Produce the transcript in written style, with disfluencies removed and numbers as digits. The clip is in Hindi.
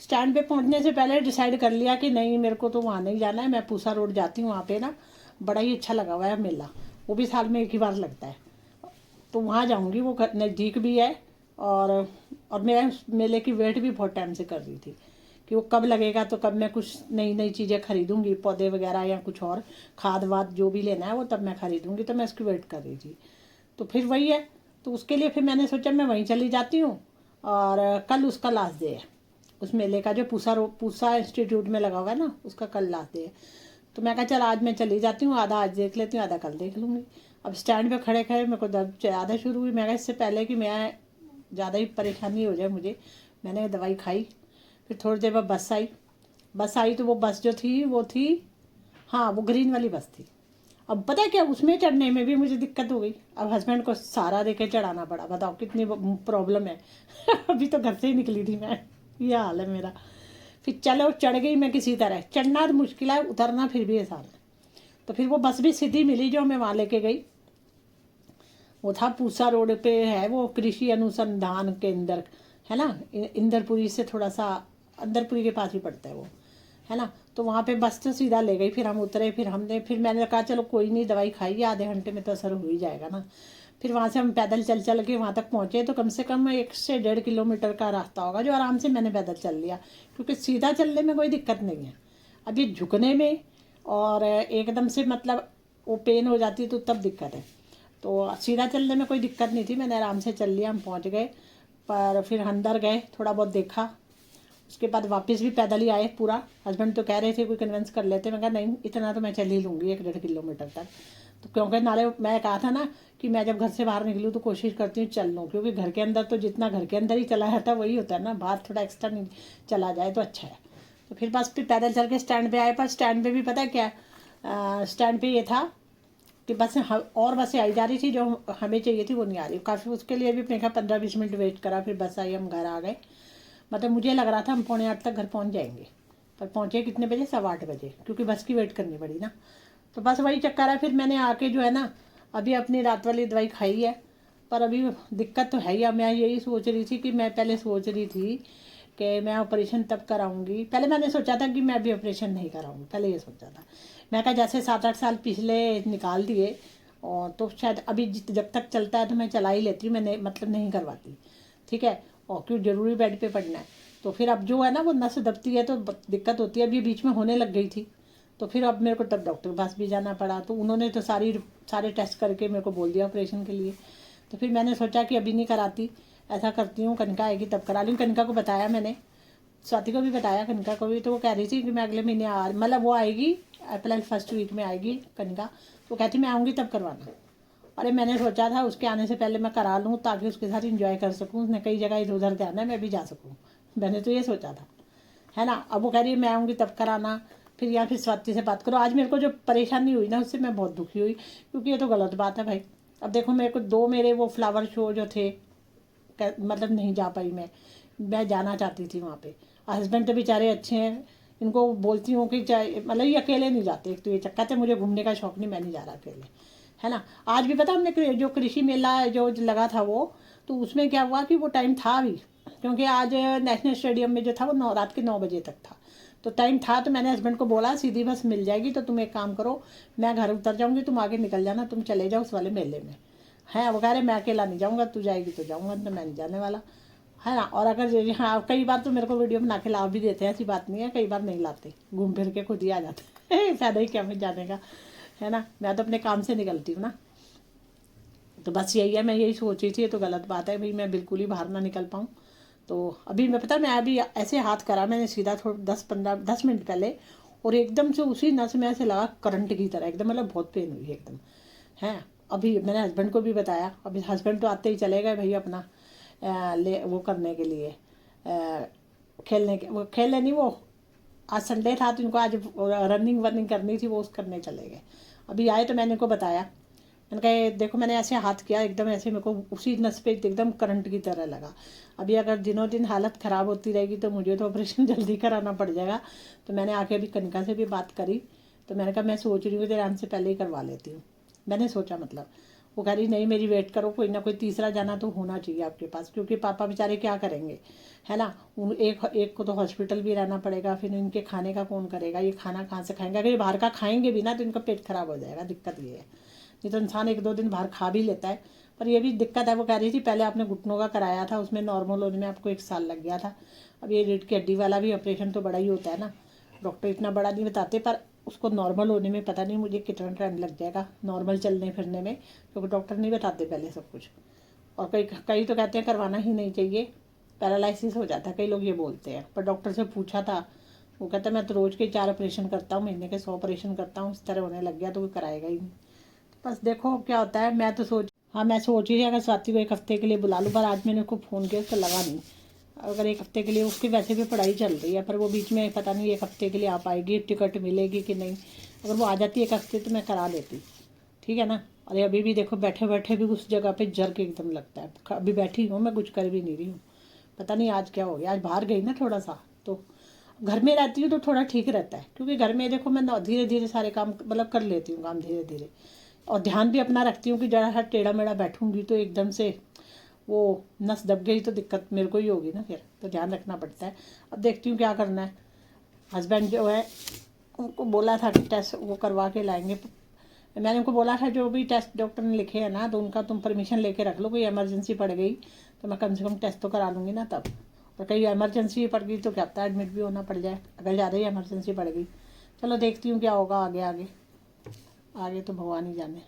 स्टैंड पे पहुंचने से पहले डिसाइड कर लिया कि नहीं, मेरे को तो वहाँ नहीं जाना है, मैं पूसा रोड जाती हूँ। वहाँ पे ना बड़ा ही अच्छा लगा हुआ है मेला, वो भी साल में एक ही बार लगता है, तो वहाँ जाऊँगी। वो नज़दीक भी है। और मैं उस मेले की वेट भी बहुत टाइम से कर रही थी कि वो कब लगेगा, तो कब मैं कुछ नई नई चीज़ें खरीदूँगी, पौधे वगैरह या कुछ और खाद वाद जो भी लेना है वो तब मैं खरीदूँगी, तो मैं उसकी वेट कर रही थी। तो फिर वही है, तो उसके लिए फिर मैंने सोचा मैं वहीं चली जाती हूँ। और कल उसका लास्ट डे है, उस मेले का जो पूसा इंस्टीट्यूट में लगा हुआ है ना, उसका कल लास्ट डे है। तो मैं कहा चल आज मैं चली जाती हूँ, आधा आज देख लेती हूँ, आधा कल देख लूँगी। अब स्टैंड पे खड़े खड़े मेरे को दर्द ज़्यादा शुरू हुई। मैं कहा इससे पहले कि मैं ज़्यादा ही परेशानी हो जाए मुझे, मैंने दवाई खाई। फिर थोड़ी देर बाद बस आई तो वो बस जो थी वो थी, हाँ वो ग्रीन वाली बस थी। अब पता है क्या, उसमें चढ़ने में भी मुझे दिक्कत हो गई। अब हस्बैंड को सहारा देके चढ़ाना पड़ा, बताओ कितनी प्रॉब्लम है। अभी तो घर से ही निकली थी मैं, ये हाल है मेरा। फिर चलो चढ़ गई मैं किसी तरह, चढ़ना तो मुश्किल है, उतरना फिर भी आसान है। तो फिर वो बस भी सीधी मिली जो हमें वहाँ लेके गई। वो था पूसा रोड पे है, वो कृषि अनुसंधान केंद्र है ना, इंदरपुरी से थोड़ा सा अंदरपुरी के पास ही पड़ता है वो, है ना। तो वहाँ पे बस तो सीधा ले गई, फिर हम उतरे, फिर मैंने कहा चलो कोई नहीं, दवाई खाइए, आधे घंटे में तो असर हो ही जाएगा ना। फिर वहाँ से हम पैदल चल चल के वहाँ तक पहुँचे, तो कम से कम 1 से 1.5 किलोमीटर का रास्ता होगा, जो आराम से मैंने पैदल चल लिया, क्योंकि सीधा चलने में कोई दिक्कत नहीं है। अब ये झुकने में और एकदम से मतलब वो पेन हो जाती तो तब दिक्कत है। तो सीधा चलने में कोई दिक्कत नहीं थी, मैंने आराम से चल लिया, हम पहुँच गए। पर फिर अंदर गए, थोड़ा बहुत देखा, उसके बाद वापस भी पैदल ही आए पूरा। हस्बैंड तो कह रहे थे कोई कन्वेंस कर लेते, मैं कहा नहीं, इतना तो मैं चल ही लूँगी 1-1.5 किलोमीटर तक। तो क्योंकि नाले मैं कहा था ना कि मैं जब घर से बाहर निकलूँ तो कोशिश करती हूँ चल लूँ, क्योंकि घर के अंदर तो जितना घर के अंदर ही चला जाता है वही होता है ना, बाहर थोड़ा एक्स्ट्रा नहीं चला जाए तो अच्छा है। तो फिर बस फिर पैदल चल के स्टैंड पे आए। पर स्टैंड पे भी पता है क्या, स्टैंड पे ये था कि बसें और बसें आई जा रही थी, जो हमें चाहिए थी वो नहीं आ रही। काफ़ी उसके लिए भी मैंने कहा 15-20 मिनट वेट करा, फिर बस आई, हम घर आ गए। मतलब मुझे लग रहा था हम 7:45 तक घर पहुंच जाएंगे, पर पहुंचे कितने बजे, 8:15 बजे, क्योंकि बस की वेट करनी पड़ी ना। तो बस वही चक्कर है। फिर मैंने आके जो है ना, अभी अपनी रात वाली दवाई खाई है, पर अभी दिक्कत तो है ही। अब मैं यही सोच रही थी कि मैं पहले सोच रही थी कि मैं ऑपरेशन तब कराऊंगी। पहले मैंने सोचा था कि मैं अभी ऑपरेशन नहीं कराऊंगी, पहले ये सोचा था। मैं कहा जैसे 7-8 साल पिछले निकाल दिए, और तो शायद अभी जब तक चलता है तो मैं चला ही लेती हूँ, मैंने मतलब नहीं करवाती, ठीक है। और क्यों ज़रूरी बेड पे पड़ना है। तो फिर अब जो है ना वो नस दबती है तो दिक्कत होती है, अभी बीच में होने लग गई थी। तो फिर अब मेरे को तब डॉक्टर के पास भी जाना पड़ा, तो उन्होंने तो सारे टेस्ट करके मेरे को बोल दिया ऑपरेशन के लिए। तो फिर मैंने सोचा कि अभी नहीं कराती, ऐसा करती हूँ कनिका आएगी तब करा लूँ। कनिका को बताया मैंने, स्वाति को भी बताया, कनिका को भी। तो वो कह रही थी कि मैं अगले महीने मतलब वो आएगी, अप्रैल फर्स्ट वीक में आएगी कनिका। तो कहती मैं आऊँगी तब करवाना। अरे मैंने सोचा था उसके आने से पहले मैं करा लूँ, ताकि उसके साथ इंजॉय कर सकूँ, उसने कई जगह इधर उधर जाना है, मैं भी जा सकूँ। मैंने तो ये सोचा था, है ना। अब वो कह रही है मैं आऊँगी तब कराना, फिर या फिर स्वाति से बात करो। आज मेरे को जो परेशानी हुई ना, उससे मैं बहुत दुखी हुई, क्योंकि ये तो गलत बात है भाई। अब देखो मेरे को मेरे वो फ्लावर शो जो थे, मतलब नहीं जा पाई मैं जाना चाहती थी वहाँ पे। हस्बैंड तो बेचारे अच्छे हैं, इनको बोलती हूँ कि चाहे मतलब ये अकेले नहीं जाते। एक तो ये चक्कर है, मुझे घूमने का शौक नहीं, मैं नहीं जा रहा अकेले, है ना। आज भी पता हमने जो कृषि मेला जो लगा था वो, तो उसमें क्या हुआ कि वो टाइम था भी, क्योंकि आज नेशनल स्टेडियम में जो था वो रात के 9 बजे तक था। तो टाइम था, तो मैंने हस्बैंड को बोला सीधी बस मिल जाएगी, तो तुम एक काम करो, मैं घर उतर जाऊँगी, तुम आगे निकल जाना, तुम चले जाओ उस वाले मेले में। है वो कह रहे मैं अकेला नहीं जाऊँगा, तू जाएगी तो जाऊँगा, तो मैं नहीं जाने वाला, है ना। और अगर हाँ कई बार तो मेरे को वीडियो बना के ला भी देते हैं, ऐसी बात नहीं है, कई बार नहीं लाते, घूम फिर के खुद ही आ जाते हैं। फायदा ही क्या मैं जाने का, है ना। मैं तो अपने काम से निकलती हूँ ना। तो बस यही है, मैं यही सोच रही थी, ये तो गलत बात है भाई, मैं बिल्कुल ही बाहर ना निकल पाऊँ। तो अभी मैं पता मैं अभी ऐसे हाथ करा मैंने सीधा, थोड़ा 10-15-10 मिनट पहले, और एकदम से उसी नस में ऐसे लगा करंट की तरह एकदम, मतलब बहुत पेन हुई एकदम, है। अभी मैंने हस्बैंड को भी बताया, अभी हस्बैंड तो आते ही चले गए भाई अपना ले वो करने के लिए, खेलने के, वो खेलने नहीं, वो आज संडे था तो इनको आज रनिंग वनिंग करनी थी, वो उस करने चले गए। अभी आए तो मैंने इनको बताया, मैंने कहा देखो मैंने ऐसे हाथ किया, एकदम ऐसे मेरे को उसी नस पे एकदम करंट की तरह लगा। अभी अगर दिनों दिन हालत ख़राब होती रहेगी तो मुझे तो ऑपरेशन जल्दी कराना पड़ जाएगा। तो मैंने आके अभी कनिका से भी बात करी, तो मैंने कहा मैं सोच रही हूँ तेरे आने से पहले ही करवा लेती हूँ, मैंने सोचा मतलब। वो कह रही नहीं मेरी वेट करो, कोई ना कोई तीसरा जाना तो होना चाहिए आपके पास, क्योंकि पापा बेचारे क्या करेंगे, है ना। एक एक को तो हॉस्पिटल भी रहना पड़ेगा, फिर इनके खाने का कौन करेगा, ये खाना कहाँ से खाएंगे, अगर ये बाहर का खाएंगे भी ना तो इनका पेट खराब हो जाएगा। दिक्कत ये है, नहीं तो इंसान 1-2 दिन बाहर खा भी लेता है, पर ये भी दिक्कत है। वो कह रही थी पहले आपने घुटनों का कराया था, उसमें नॉर्मल होने में आपको 1 साल लग गया था। अब ये रीढ़ की हड्डी वाला भी ऑपरेशन तो बड़ा ही होता है ना, डॉक्टर इतना बड़ा नहीं बताते, पर उसको नॉर्मल होने में पता नहीं मुझे कितना टाइम लग जाएगा, नॉर्मल चलने फिरने में, क्योंकि डॉक्टर नहीं बताते पहले सब कुछ। और कई कई तो कहते हैं करवाना ही नहीं चाहिए, पैरालिसिस हो जाता है, कई लोग ये बोलते हैं। पर डॉक्टर से पूछा था, वो कहता है मैं तो रोज़ के 4 ऑपरेशन करता हूँ, महीने के 100 ऑपरेशन करता हूँ, इस तरह होने लग गया तो कोई कराएगा ही नहीं। बस देखो अब क्या होता है। मैं सोच रही थी अगर स्वाति को 1 हफ्ते के लिए बुला लूँ, पर आज मैंने उसको फ़ोन किया, उसका लगा नहीं। अगर 1 हफ्ते के लिए, उसकी वैसे भी पढ़ाई चल रही है, पर वो बीच में पता नहीं 1 हफ्ते के लिए आ पाएगी, टिकट मिलेगी कि नहीं। अगर वो आ जाती 1 हफ्ते तो मैं करा लेती, ठीक है ना। अरे अभी भी देखो बैठे बैठे भी उस जगह पे जर्क एकदम लगता है। अभी बैठी हूँ मैं, कुछ कर भी नहीं रही हूँ, पता नहीं आज क्या हो गया। आज बाहर गई ना थोड़ा सा, तो घर में रहती हूँ तो थोड़ा ठीक रहता है, क्योंकि घर में देखो मैं धीरे धीरे सारे काम मतलब कर लेती हूँ, काम धीरे धीरे, और ध्यान भी अपना रखती हूँ कि जरा सा टेढ़ा मेढ़ा बैठूंगी तो एकदम से वो नस दब गई तो दिक्कत मेरे को ही होगी ना, फिर तो ध्यान रखना पड़ता है। अब देखती हूँ क्या करना है। हस्बैंड जो है उनको बोला था कि टेस्ट वो करवा के लाएंगे, मैंने उनको बोला था जो भी टेस्ट डॉक्टर ने लिखे हैं ना, तो उनका तुम परमिशन लेके रख लो, कोई इमरजेंसी पड़ गई तो मैं कम से कम टेस्ट तो करा लूँगी ना तब। और कहीं इमरजेंसी पड़ गई तो क्या पता एडमिट भी होना पड़ जाए, अगर ज़्यादा ही इमरजेंसी पड़ गई। चलो देखती हूँ क्या होगा आगे आगे, आगे तो भगवान ही जाने।